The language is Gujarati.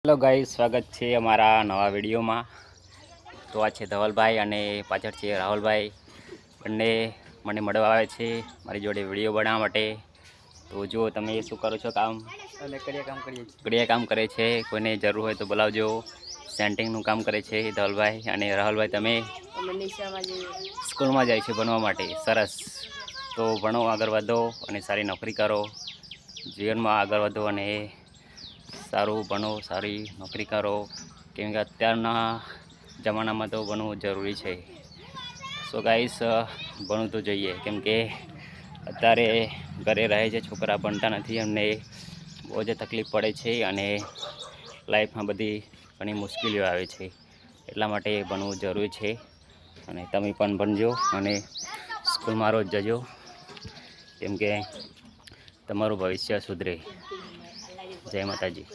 હેલો ગાઈસ, સ્વાગત છે અમારા નવા વિડીયોમાં। તો આ છે ધવલભાઈ અને પાછળ છે રાહુલભાઈ, બંને મને મળવા આવે છે મારી જોડે વિડીયો બનાવવા માટે। તો જો તમે શું કરો છો કામ? અને કડિયા કામ કરે છે, કોઈને જરૂર હોય તો બોલાવજો। સેન્ટિંગનું કામ કરે છે ધવલભાઈ અને રાહુલભાઈ। તમે સ્કૂલમાં જાય છે ભણવા માટે, સરસ। તો ભણો, આગળ વધો અને સારી નોકરી કરો, જીવનમાં આગળ વધો અને સારું ભણો, સારી નોકરી કરો, કેમ કે અત્યારના જમાનામાં તો ભણવું જરૂરી છે। સો ગાઈસ, ભણવું તો જોઈએ, કેમ કે અત્યારે ઘરે રહે છે છોકરા, ભણતા નથી, એમને બહુ જ તકલીફ પડે છે અને લાઈફમાં બધી ઘણી મુશ્કેલીઓ આવે છે, એટલા માટે ભણવું જરૂરી છે। અને તમે પણ ભણજો અને સ્કૂલમાં રોજ જજો, કેમ કે તમારું ભવિષ્ય સુધરે। જય માતાજી।